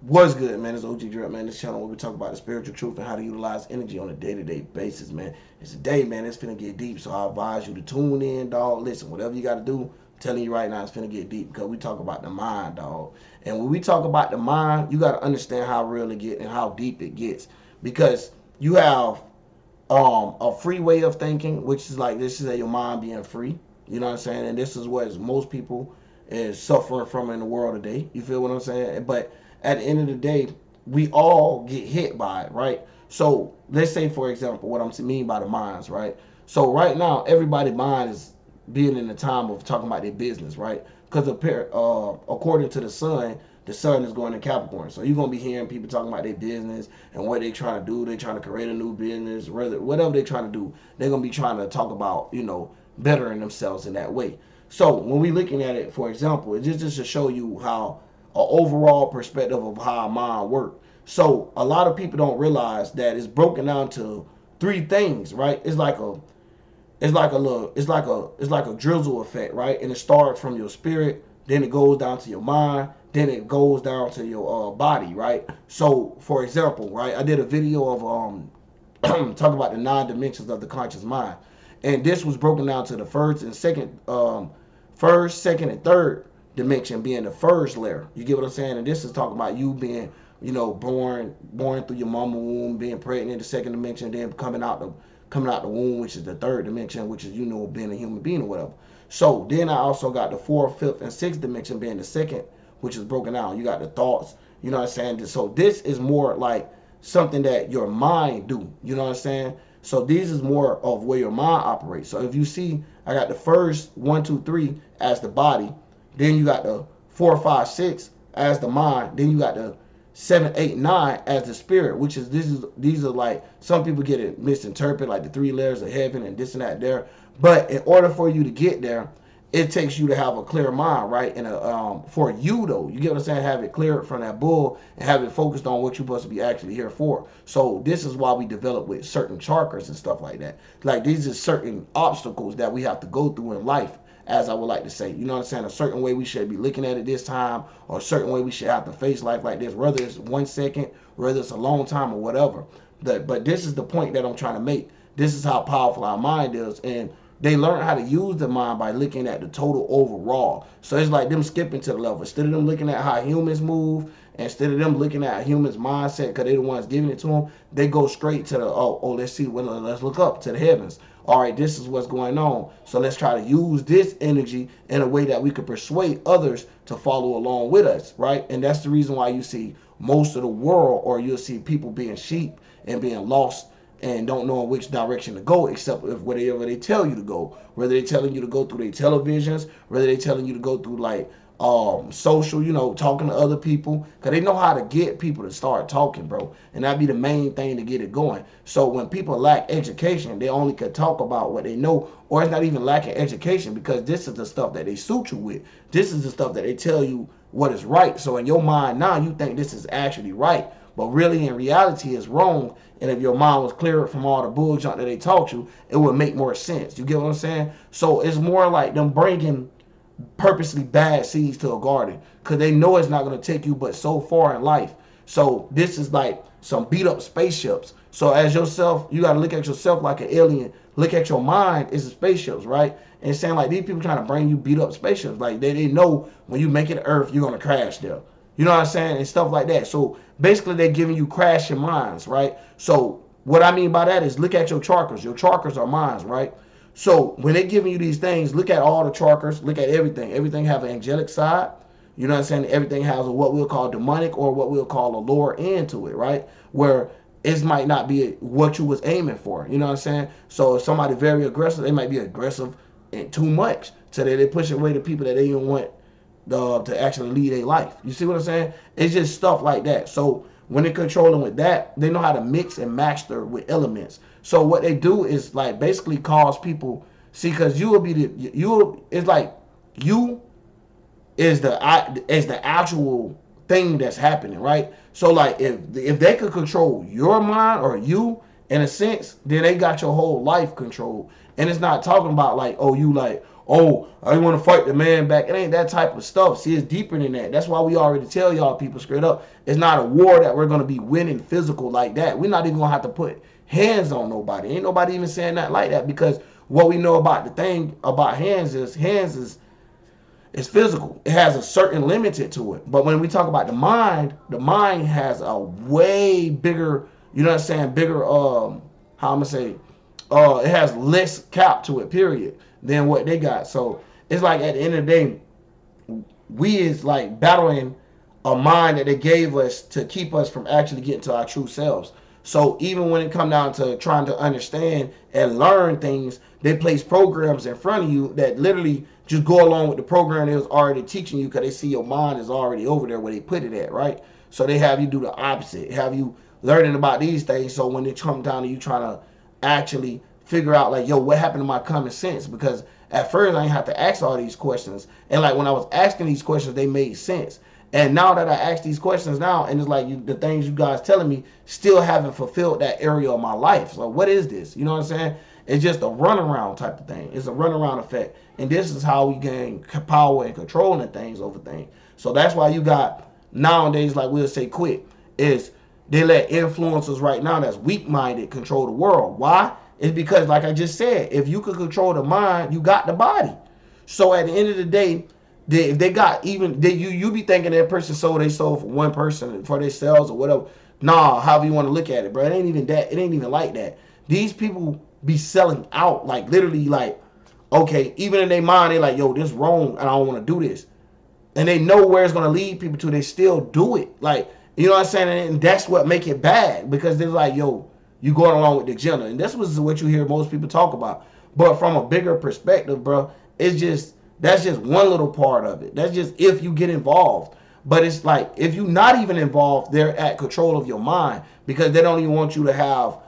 What's good, man? It's OG Drip, man. This channel where we talk about the spiritual truth and how to utilize energy on a day-to-day basis, man. It's a day, man. It's finna get deep, so I advise you to tune in, dog. Listen, whatever you got to do, I'm telling you right now, it's finna get deep because we talk about the mind, dog. And when we talk about the mind, you got to understand how real it gets and how deep it gets because you have a free way of thinking, which is like this is your mind being free. You know what I'm saying? And this is what most people is suffering from in the world today. You feel what I'm saying? But at the end of the day, we all get hit by it, right? So let's say, for example, what I'm mean by the minds, right? So right now, everybody's mind is being in the time of talking about their business, right? Because according to the sun is going to Capricorn. So you're gonna be hearing people talking about their business and what they trying to do. They trying to create a new business, whatever they trying to do. They're gonna be trying to talk about, bettering themselves in that way. So when we looking at it, for example, it's just to show you how an overall perspective of how our mind works. So a lot of people don't realize that it's broken down to three things, right? It's like a drizzle effect, right? And it starts from your spirit, then it goes down to your mind, then it goes down to your body, right? So for example, right, I did a video of talking about the nine dimensions of the conscious mind, and this was broken down to the first, second, and third dimension being the first layer. You get what I'm saying? And this is talking about you being, born through your mama womb, being pregnant in the second dimension, then coming out the womb, which is the third dimension, which is being a human being or whatever. So then I also got the fourth, fifth, and sixth dimension being the second, which is broken down. You got the thoughts. You know what I'm saying? So this is more like something that your mind do. You know what I'm saying? So these is more of where your mind operates. So if you see, I got the first one, two, three as the body. Then you got the four, five, six as the mind. Then you got the seven, eight, nine as the spirit, which is these are like some people get it misinterpreted, like the three layers of heaven and this and that there. But in order for you to get there, it takes you to have a clear mind, right? And for you though, you get what I'm saying, have it cleared from that bull and have it focused on what you're supposed to be actually here for. So this is why we develop with certain chakras and stuff like that. Like these are certain obstacles that we have to go through in life, as I would like to say. You know what I'm saying? A certain way we should be looking at it this time, or a certain way we should have to face life like this, whether it's 1 second, whether it's a long time or whatever. But this is the point that I'm trying to make. This is how powerful our mind is. And they learn how to use the mind by looking at the total overall. So it's like them skipping to the level. Instead of them looking at how humans move, instead of them looking at humans' mindset, because they're the ones giving it to them, they go straight to the, let's see, well, let's look up to the heavens. All right, this is what's going on. So let's try to use this energy in a way that we could persuade others to follow along with us, right? And that's the reason why you see most of the world, or you'll see people being sheep and being lost and don't know which direction to go, except if whatever they tell you to go. Whether they're telling you to go through their televisions, whether they're telling you to go through like social, talking to other people, because they know how to get people to start talking, bro. And that'd be the main thing to get it going. So when people lack education, they only could talk about what they know, or it's not even lacking education, because this is the stuff that they suit you with. This is the stuff that they tell you what is right. So in your mind now, you think this is actually right, but really in reality it's wrong. And if your mind was clearer from all the bull junk that they taught you, it would make more sense. You get what I'm saying? So it's more like them bringing purposely bad seeds to a garden, because they know it's not going to take you but so far in life. So this is like some beat up spaceships. So as yourself, you got to look at yourself like an alien. Look at your mind as a spaceships, right? And saying like these people trying to bring you beat up spaceships. Like they know when you make it to Earth, you're going to crash there. You know what I'm saying? And stuff like that. So basically they're giving you crashing minds, right? So what I mean by that is look at your chakras. Your chakras are minds, right? So when they're giving you these things, look at all the chakras, look at everything. Everything have an angelic side. You know what I'm saying? Everything has a, what we'll call demonic, or what we'll call a lower end to it, right? Where it might not be what you was aiming for. You know what I'm saying? So if somebody very aggressive, they might be aggressive and too much, so that they push away the people that they don't want to actually lead a life. You see what I'm saying? It's just stuff like that. So when they're controlling with that, they know how to mix and master with elements. So what they do is like basically cause people, see, because you will be it's like you is the actual thing that's happening, right? So like if they could control your mind or you in a sense, then they got your whole life controlled. And it's not talking about like, oh, you like, oh, I want to fight the man back. It ain't that type of stuff. See, it's deeper than that. That's why we already tell y'all people straight up. It's not a war that we're going to be winning physical like that. We're not even going to have to put hands on nobody. Ain't nobody even saying that like that, because what we know about the thing about hands is it's physical. It has a certain limit to it. But when we talk about the mind has a way bigger, you know what I'm saying, bigger, how I'm going to say, it has less cap to it, period, than what they got. So it's like at the end of the day, we is like battling a mind that they gave us to keep us from actually getting to our true selves. So even when it come down to trying to understand and learn things, they place programs in front of you that literally just go along with the program they was already teaching you, because they see your mind is already over there where they put it at, right? So they have you do the opposite, have you learning about these things. So when it comes down to you trying to actually figure out like, yo, what happened to my common sense? Because at first I didn't have to ask all these questions, and like when I was asking these questions, they made sense. And now that I ask these questions now, and it's like the things you guys telling me still haven't fulfilled that area of my life. So what is this? You know what I'm saying? It's just a runaround type of thing. It's a runaround effect. And this is how we gain power and controlling things over things. So that's why you got nowadays, like we'll say quick, is they let influencers right now that's weak-minded control the world. Why? It's because, like I just said, if you could control the mind, you got the body. So at the end of the day, if they got even, you be thinking that person sold their soul for one person, for themselves or whatever. Nah, however you want to look at it, bro. It ain't even that. It ain't even like that. These people be selling out, like literally, like, okay, even in their mind, they like, yo, this wrong, and I don't want to do this. And they know where it's gonna lead people to. They still do it. Like, you know what I'm saying? And that's what make it bad, because they're like, yo, you going along with the agenda. And this was what you hear most people talk about. But from a bigger perspective, bro, it's just, that's just one little part of it. That's just if you get involved. But it's like, if you're not even involved, they're at control of your mind, because they don't even want you to have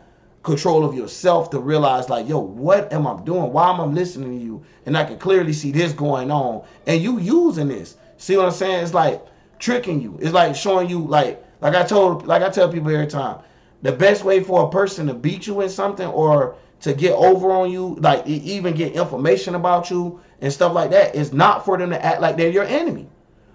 control of yourself to realize like, yo, what am I doing? Why am I listening to you? And I can clearly see this going on, and you using this. See what I'm saying? It's like tricking you. It's like showing you, like I tell people every time, the best way for a person to beat you in something or to get over on you, like even get information about you and stuff like that, is not for them to act like they're your enemy.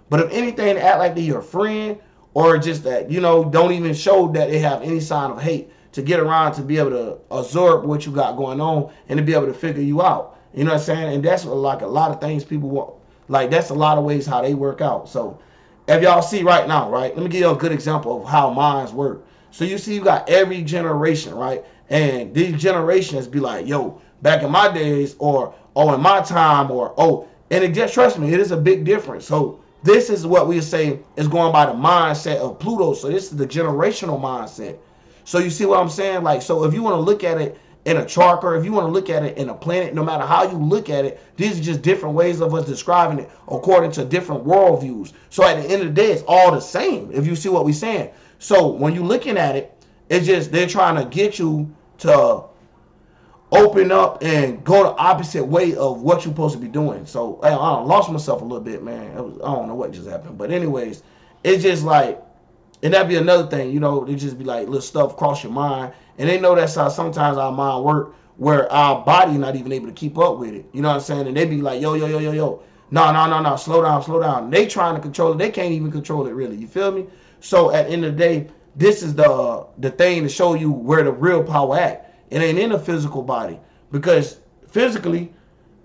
But if anything, to act like they're your friend, or just that, you know, don't even show that they have any sign of hate, to get around to be able to absorb what you got going on and to be able to figure you out. You know what I'm saying? And that's like a lot of things people want. Like, that's a lot of ways how they work out. So if y'all see right now, right, let me give you a good example of how minds work. So you see, you got every generation, right? And these generations be like, yo, back in my days, or oh, in my time, or oh, and it just, trust me, it is a big difference. So this is what we say is going by the mindset of Pluto. So this is the generational mindset. So you see what I'm saying? Like, so if you want to look at it in a chart, or if you want to look at it in a planet, no matter how you look at it, these are just different ways of us describing it according to different worldviews. So at the end of the day, it's all the same, if you see what we're saying. So when you're looking at it, it's just they're trying to get you to open up and go the opposite way of what you're supposed to be doing. So I lost myself a little bit, man. I don't know what just happened. But anyways, it's just like, and that'd be another thing, you know, they just be like little stuff cross your mind. And they know that's how sometimes our mind work, where our body not even able to keep up with it. You know what I'm saying? And they be like, yo. No, slow down. They trying to control it. They can't even control it, really. You feel me? So at the end of the day, this is the thing to show you where the real power at. It ain't in the physical body, because physically,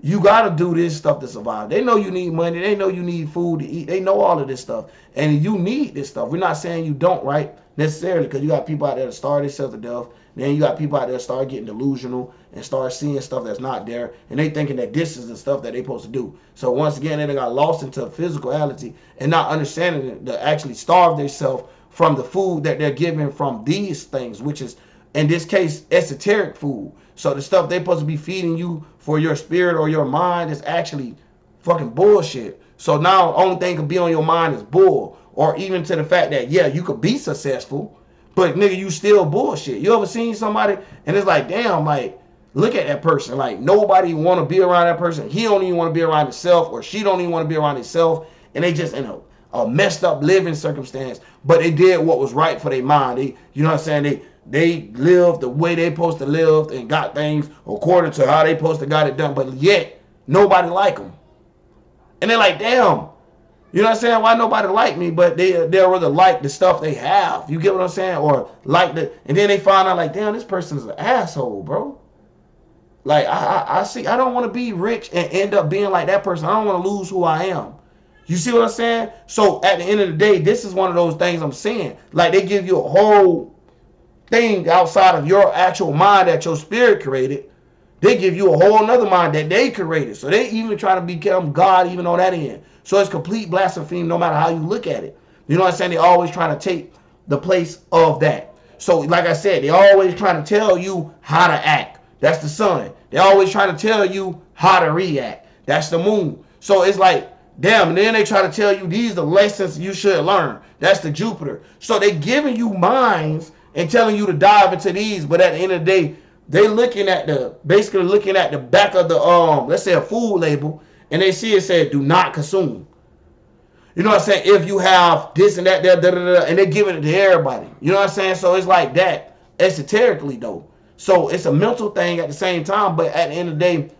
you got to do this stuff to survive. They know you need money. They know you need food to eat. They know all of this stuff. And you need this stuff. We're not saying you don't, right? Necessarily, because you got people out there that starve themselves to death. Then you got people out there that start getting delusional and start seeing stuff that's not there. And they thinking that this is the stuff that they supposed to do. So once again, they got lost into physicality and not understanding to actually starve themselves from the food that they're given from these things, which is, in this case, esoteric food. So the stuff they're supposed to be feeding you for your spirit or your mind is actually fucking bullshit. So now the only thing could be on your mind is bull. Or even to the fact that, yeah, you could be successful, but nigga, you still bullshit. You ever seen somebody and it's like, damn, like, look at that person. Like, nobody want to be around that person. He don't even want to be around himself, or she don't even want to be around himself. And they just in a messed up living circumstance, but they did what was right for their mind. They, you know what I'm saying? They lived the way they supposed to live and got things according to how they supposed to got it done. But yet, nobody like them. And they're like, damn, you know what I'm saying? Why nobody like me? But they'll rather like the stuff they have. You get what I'm saying? Or like the, and then they find out like, damn, this person's an asshole, bro. Like I see, I don't want to be rich and end up being like that person. I don't want to lose who I am. You see what I'm saying? So at the end of the day, this is one of those things I'm saying. Like they give you a whole thing outside of your actual mind that your spirit created. They give you a whole nother mind that they created. So they even try to become God even on that end. So it's complete blasphemy no matter how you look at it. You know what I'm saying? They always trying to take the place of that. So like I said, they always trying to tell you how to act. That's the sun. They always trying to tell you how to react. That's the moon. So it's like, damn, and then they try to tell you these are the lessons you should learn. That's the Jupiter. So they giving you minds and telling you to dive into these, but at the end of the day, they looking at the, basically looking at the back of the let's say a food label, and they see it said do not consume. You know what I'm saying? If you have this and that, and they're giving it to everybody. You know what I'm saying? So it's like that esoterically though. So it's a mental thing at the same time, but at the end of the day,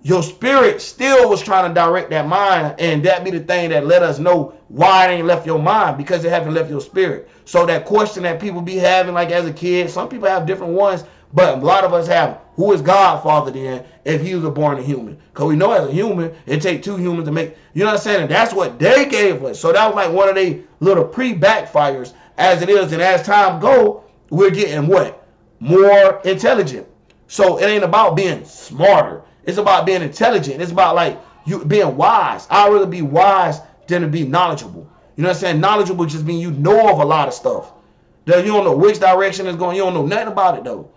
your spirit still was trying to direct that mind, and that be the thing that let us know why it ain't left your mind, because it haven't left your spirit. So that question that people be having, like as a kid, some people have different ones, but a lot of us have, who is God Father then if he was born a human? Because we know as a human, it takes two humans to make, you know what I'm saying? And that's what they gave us. So that was like one of the little pre-backfires as it is. And as time go, we're getting what? More intelligent. So it ain't about being smarter. It's about being intelligent. It's about like you being wise. I'd rather be wise than to be knowledgeable. You know what I'm saying? Knowledgeable just means you know of a lot of stuff. You don't know which direction it's going. You don't know nothing about it though.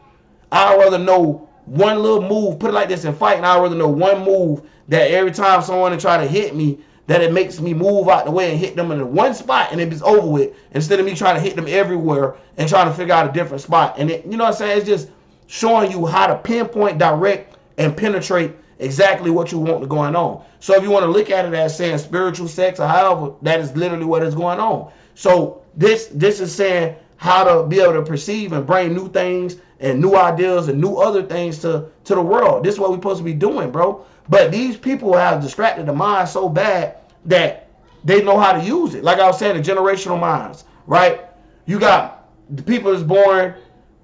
I'd rather know one little move, put it like this in fighting, I'd rather know one move that every time someone try to hit me, that it makes me move out the way and hit them in one spot and it's over with, instead of me trying to hit them everywhere and trying to figure out a different spot. And it, you know what I'm saying? It's just showing you how to pinpoint, direct, and penetrate exactly what you want going on. So if you want to look at it as saying spiritual sex or however, that is literally what is going on. So this is saying how to be able to perceive and bring new things and new ideas and new other things to the world. This is what we're supposed to be doing, bro. But these people have distracted the mind so bad that they know how to use it. Like I was saying, the generational minds, right? You got the people that's born,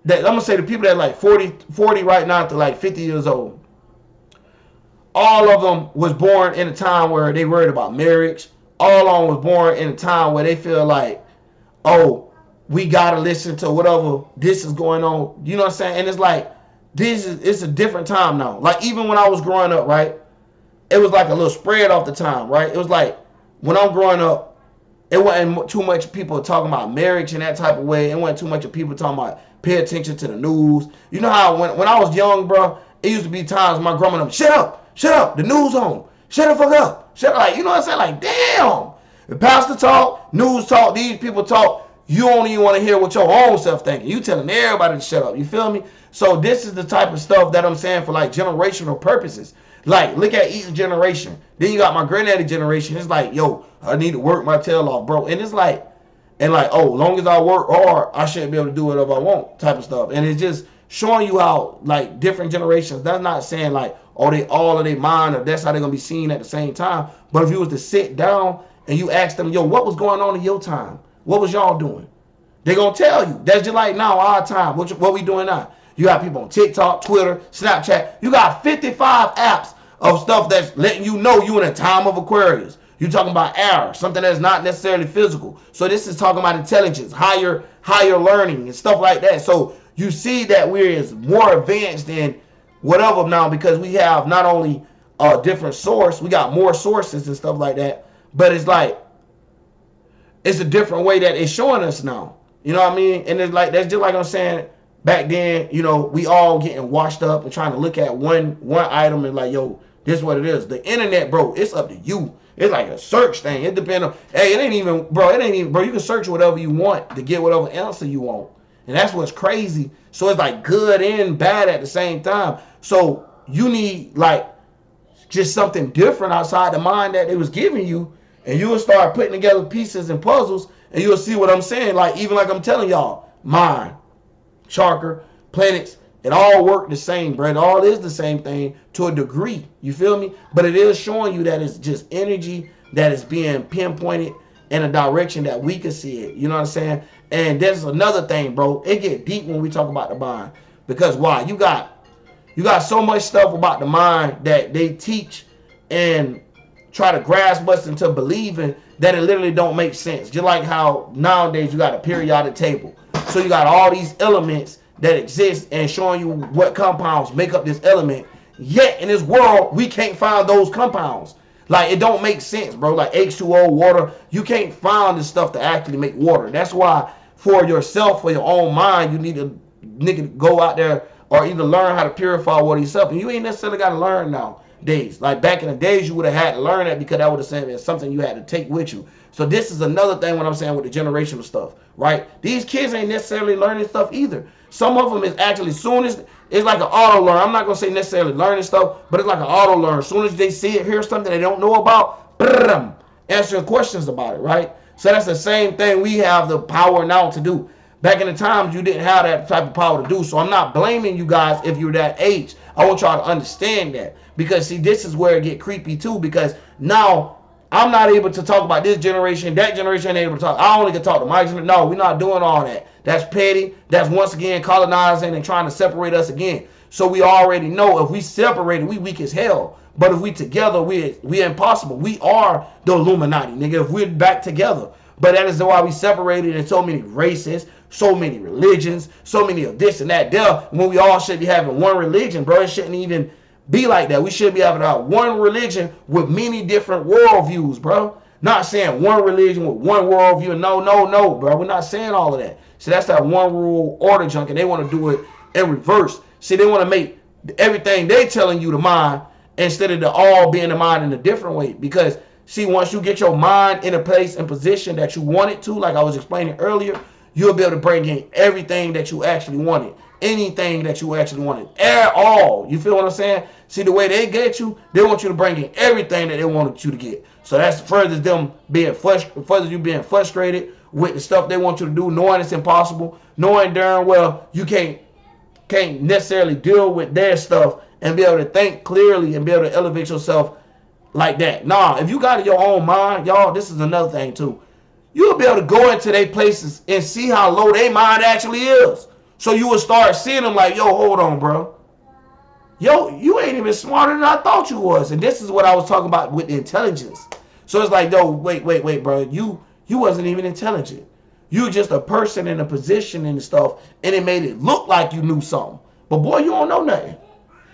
that I'm gonna say the people that are like 40 right now to like 50 years old. All of them was born in a time where they worried about marriage. All of them was born in a time where they feel like, oh, we gotta listen to whatever this is going on. You know what I'm saying? And it's like, it's a different time now. Like even when I was growing up, right? It was like a little spread off the time, right? It was like when I'm growing up, it wasn't too much people talking about marriage in that type of way. It wasn't too much of people talking about pay attention to the news. You know how when I was young, bro, it used to be times my grandma would, shut up, the news on, shut the fuck up, shut up. Like, you know what I'm saying? Like, damn, the pastor talk, news talk, these people talk. You don't even want to hear what your own self thinking. You telling everybody to shut up. You feel me? So this is the type of stuff that I'm saying for like generational purposes. Like, look at each generation. Then you got my granddaddy generation. It's like, yo, I need to work my tail off, bro. And it's like, oh, long as I work hard, I shouldn't be able to do whatever I want type of stuff. And it's just showing you how, like, different generations, that's not saying like, oh, they all of their mind or that's how they're going to be seen at the same time. But if you was to sit down and you ask them, yo, what was going on in your time? What was y'all doing? They're going to tell you. That's just like now, our time. What we doing now? You got people on TikTok, Twitter, Snapchat. You got 55 apps of stuff that's letting you know you in a time of Aquarius. You talking about air, something that's not necessarily physical. So this is talking about intelligence, higher learning and stuff like that. So you see that we're more advanced than whatever now, because we have not only a different source, we got more sources and stuff like that. But it's like, it's a different way that it's showing us now. You know what I mean? And it's like, that's just like I'm saying, back then, you know, we all getting washed up and trying to look at one item and like, yo, this is what it is. The internet, bro, it's up to you. It's like a search thing. It depends on, hey, it ain't even, bro, you can search whatever you want to get whatever answer you want. And that's what's crazy. So it's like good and bad at the same time. So you need like just something different outside the mind that they was giving you. And you will start putting together pieces and puzzles, and you'll see what I'm saying. Like, even like I'm telling y'all, mind, chakra, planets, It all worked the same, bro. It all is the same thing to a degree. You feel me? But it is showing you that it's just energy that is being pinpointed in a direction that we can see it. You know what I'm saying? And there's another thing, bro. It get deep when we talk about the mind. Because why? You got so much stuff about the mind that they teach and try to grasp us into believing that it literally don't make sense. Just like how nowadays you got a periodic table. So you got all these elements that exist and showing you what compounds make up this element. Yet in this world, we can't find those compounds. Like, it don't make sense, bro. Like H2O, water, you can't find the stuff to actually make water. That's why for yourself, for your own mind, you need to nigga go out there or either learn how to purify water yourself. And you ain't necessarily got to learn nowadays. Like back in the days, you would have had to learn that because that would have been something you had to take with you. So this is another thing what I'm saying with the generational stuff, right? These kids ain't necessarily learning stuff either. Some of them is actually soon as it's like an auto learn. I'm not gonna say necessarily learning stuff, but it's like an auto learn. As soon as they see it, hear something they don't know about, answering questions about it, right? So that's the same thing we have the power now to do. Back in the times, you didn't have that type of power to do. So I'm not blaming you guys if you're that age. I want y'all to understand that. Because, see, this is where it get creepy, too. Because now I'm not able to talk about this generation. That generation ain't able to talk. I only can talk to my generation. No, we're not doing all that. That's petty. That's, once again, colonizing and trying to separate us again. So we already know if we separated, we weak as hell. But if we together, we impossible. We are the Illuminati, nigga, if we're back together. But that is why we separated in so many races, so many religions, so many of this and that there, when we all should be having one religion, bro. It shouldn't even be like that. We should be having one religion with many different worldviews, bro. Not saying one religion with one worldview. No, bro. We're not saying all of that. See, that's that one rule order junk, and they want to do it in reverse. See, they want to make everything they telling you the mind instead of the all being the mind in a different way. Because, see, once you get your mind in a place and position that you want it to, like I was explaining earlier, you'll be able to bring in everything that you actually wanted. Anything that you actually wanted. At all. You feel what I'm saying? See, the way they get you, they want you to bring in everything that they wanted you to get. So that's further them being further you being frustrated with the stuff they want you to do, knowing it's impossible, knowing darn well you can't necessarily deal with their stuff and be able to think clearly and be able to elevate yourself like that. Nah, if you got your own mind, y'all, this is another thing too. You'll be able to go into their places and see how low their mind actually is. So you will start seeing them like, yo, hold on, bro. Yo, you ain't even smarter than I thought you was. And this is what I was talking about with intelligence. So it's like, yo, wait, bro. You wasn't even intelligent. You just a person in a position and stuff, and it made it look like you knew something. But boy, you don't know nothing.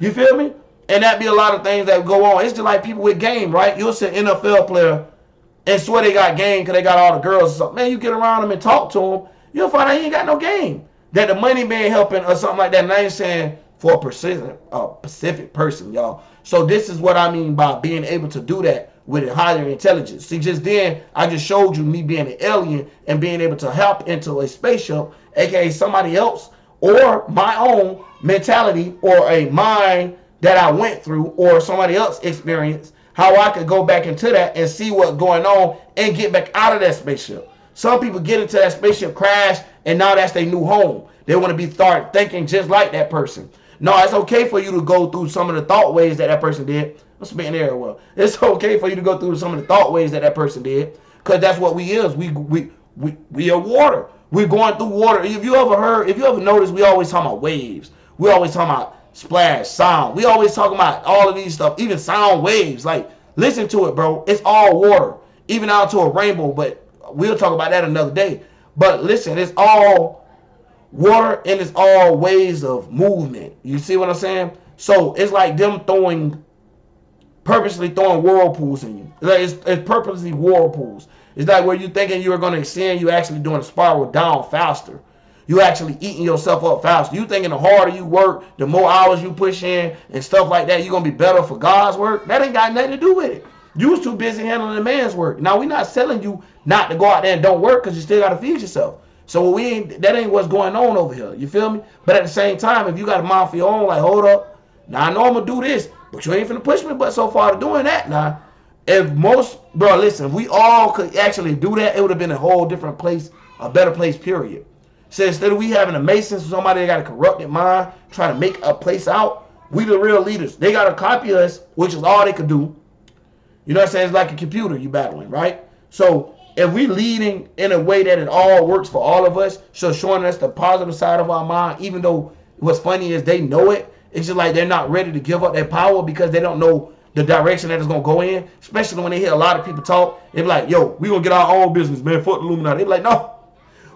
You feel me? And that be a lot of things that go on. It's just like people with game, right? You'll see an NFL player and swear they got game because they got all the girls or something. Man, you get around them and talk to them, you'll find out he ain't got no game. That the money man helping or something like that. And I ain't saying for a specific person, y'all. So this is what I mean by being able to do that with a higher intelligence. See, just then, I just showed you me being an alien and being able to hop into a spaceship, aka somebody else, or my own mentality, or a mind that I went through, or somebody else experience, how I could go back into that and see what's going on and get back out of that spaceship. Some people get into that spaceship crash, and now that's their new home. They want to start thinking just like that person. No, it's okay for you to go through some of the thought ways that person did. I'm spitting there well. It's okay for you to go through some of the thought ways that person did, because that's what we is. We are water. We're going through water. If you ever noticed, we always talk about waves. We always talk about splash, sound. We always talk about all of these stuff, even sound waves. Like, listen to it, bro. It's all water, even out to a rainbow. But we'll talk about that another day. But listen, it's all water and it's all ways of movement. You see what I'm saying? So it's like them purposely throwing whirlpools in you. Like it's purposely whirlpools. It's like where you thinking you're going to ascend, you actually doing a spiral down faster. You actually eating yourself up faster. You thinking the harder you work, the more hours you push in and stuff like that, you're going to be better for God's work. That ain't got nothing to do with it. You was too busy handling the man's work. Now, we're not telling you not to go out there and don't work, because you still got to feed yourself. So that ain't what's going on over here. You feel me? But at the same time, if you got a mind for your own, like, hold up. Now, I know I'm going to do this, but you ain't finna push me but so far to doing that now. Listen, if we all could actually do that, it would have been a whole different place, a better place, period. So instead of we having a Mason, somebody that got a corrupted mind, trying to make a place out, we the real leaders. They got to copy us, which is all they could do. You know what I'm saying? It's like a computer you battling, right? So if we leading in a way that it all works for all of us, so showing us the positive side of our mind, even though what's funny is they know it, it's just like they're not ready to give up their power because they don't know the direction that it's going to go in. Especially when they hear a lot of people talk, they be like, yo, we going to get our own business, man. Fuck the Illuminati. They be like, no.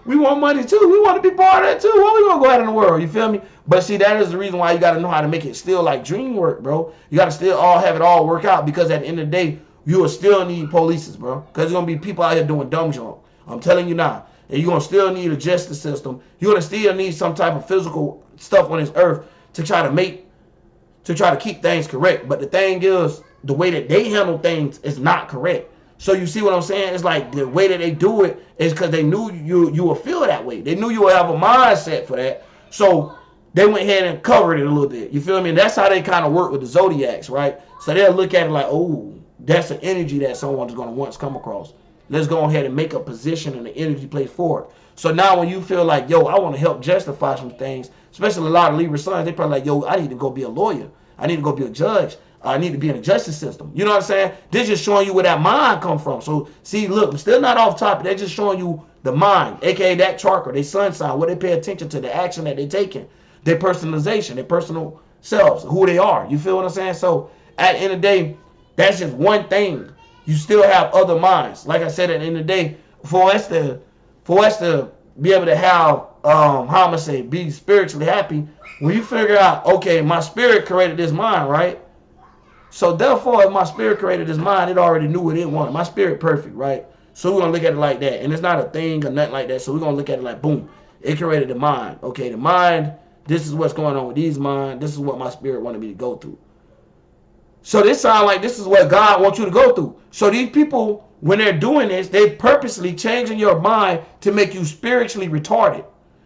We want money too. We want to be part of that too. What we gonna go out in the world? You feel me? But see, that is the reason why you got to know how to make it still like dream work, bro. You got to still all have it all work out, because at the end of the day, you will still need police, bro. Because there's gonna be people out here doing dumb junk. I'm telling you now. And you're gonna still need a justice system. You're gonna still need some type of physical stuff on this earth to try to keep things correct. But the thing is, the way that they handle things is not correct. So you see what I'm saying? It's like the way that they do it is because they knew you would feel that way. They knew you would have a mindset for that. So they went ahead and covered it a little bit. You feel me? And that's how they kind of work with the zodiacs, right? So they'll look at it like, oh, that's an energy that someone's going to once come across. Let's go ahead and make a position and an energy place for it. So now when you feel like, yo, I want to help justify some things, especially a lot of Libra sons, they probably like, yo, I need to go be a lawyer. I need to go be a judge. I need to be in the justice system. You know what I'm saying? They're just showing you where that mind come from. So, see, look, I'm still not off topic. They're just showing you the mind, a.k.a. that chakra, their sun sign, where they pay attention to the action that they're taking, their personalization, their personal selves, who they are. You feel what I'm saying? So, at the end of the day, that's just one thing. You still have other minds. Like I said, at the end of the day, for us to be able to have, how I'm going to say, be spiritually happy, when you figure out, okay, my spirit created this mind, right? So therefore, if my spirit created this mind, it already knew what it wanted. My spirit perfect, right? So we're going to look at it like that. And it's not a thing or nothing like that. So we're going to look at it like, boom, it created the mind. Okay, the mind, this is what's going on with these minds. This is what my spirit wanted me to go through. So this sounds like this is what God wants you to go through. So these people, when they're doing this, they purposely changing your mind to make you spiritually retarded.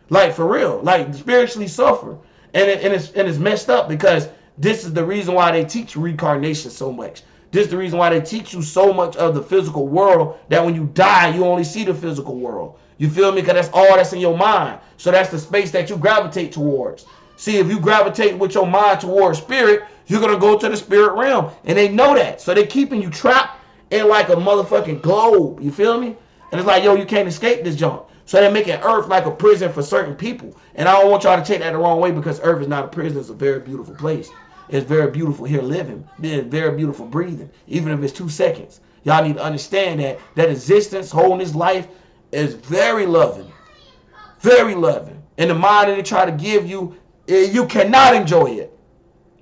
Like, for real. Like, spiritually suffer. And it's messed up, because this is the reason why they teach reincarnation so much. This is the reason why they teach you so much of the physical world, that when you die, you only see the physical world. You feel me? Because that's all that's in your mind. So that's the space that you gravitate towards. See, if you gravitate with your mind towards spirit, you're going to go to the spirit realm. And they know that. So they're keeping you trapped in like a motherfucking globe. You feel me? And it's like, yo, you can't escape this junk. So they're making Earth like a prison for certain people. And I don't want y'all to take that the wrong way, because Earth is not a prison. It's a very beautiful place. It's very beautiful here living. It's very beautiful breathing, even if it's 2 seconds. Y'all need to understand that existence, wholeness, life is very loving. Very loving. And the mind that they try to give you, you cannot enjoy it.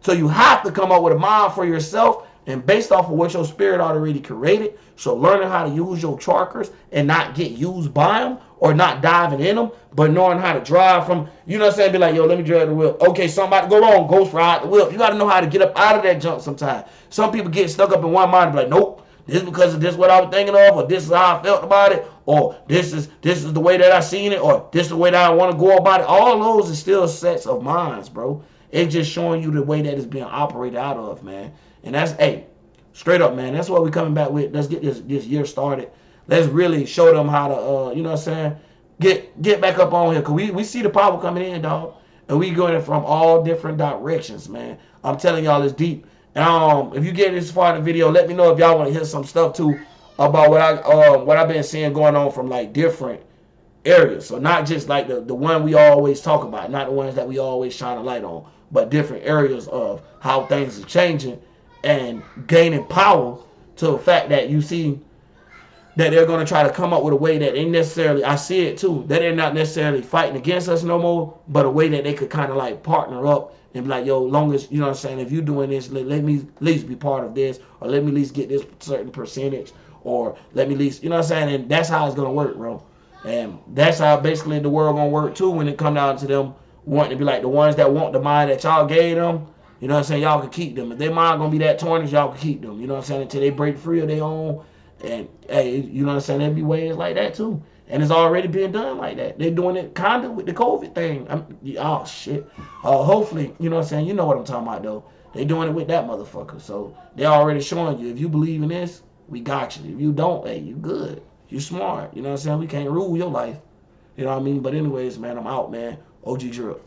So you have to come up with a mind for yourself, and based off of what your spirit already created. So learning how to use your chakras and not get used by them, or not diving in them, but knowing how to drive from, you know what I'm saying, be like, yo, let me drive the wheel. Okay, something about to go wrong, ghost ride the wheel. You got to know how to get up out of that junk sometimes. Some people get stuck up in one mind and be like, nope, this is because of this what I was thinking of, or this is how I felt about it, or this is the way that I seen it, or this is the way that I want to go about it. All those are still sets of minds, bro. It's just showing you the way that it's being operated out of, man. And that's, hey, straight up, man. That's what we're coming back with. Let's get this year started. Let's really show them how to, you know what I'm saying, get back up on here. Because we see the power coming in, dog. And we going in from all different directions, man. I'm telling y'all, it's deep. And if you get this far in the video, let me know if y'all want to hear some stuff, too, about what I've been seeing going on from, like, different areas. So not just, like, the one we always talk about, not the ones that we always shine a light on, but different areas of how things are changing and gaining power, to the fact that you see that they're going to try to come up with a way that they necessarily, I see it too, that they're not necessarily fighting against us no more, but a way that they could kind of like partner up and be like, yo, long as, you know what I'm saying, if you're doing this, let me at least be part of this, or let me at least get this certain percentage, or let me at least, you know what I'm saying, and that's how it's going to work, bro. And that's how basically the world going to work too, when it come down to them wanting to be like the ones that want the mind that y'all gave them. You know what I'm saying? Y'all can keep them. If their mind going to be that tarnished, y'all can keep them. You know what I'm saying? Until they break free of their own. And, hey, you know what I'm saying? There'll be ways like that, too. And it's already being done like that. They're doing it kind of with the COVID thing. Oh, shit. Hopefully, you know what I'm saying? You know what I'm talking about, though. They're doing it with that motherfucker. So they're already showing you, if you believe in this, we got you. If you don't, hey, you good. You smart. You know what I'm saying? We can't rule your life. You know what I mean? But anyways, man, I'm out, man. OG Drill.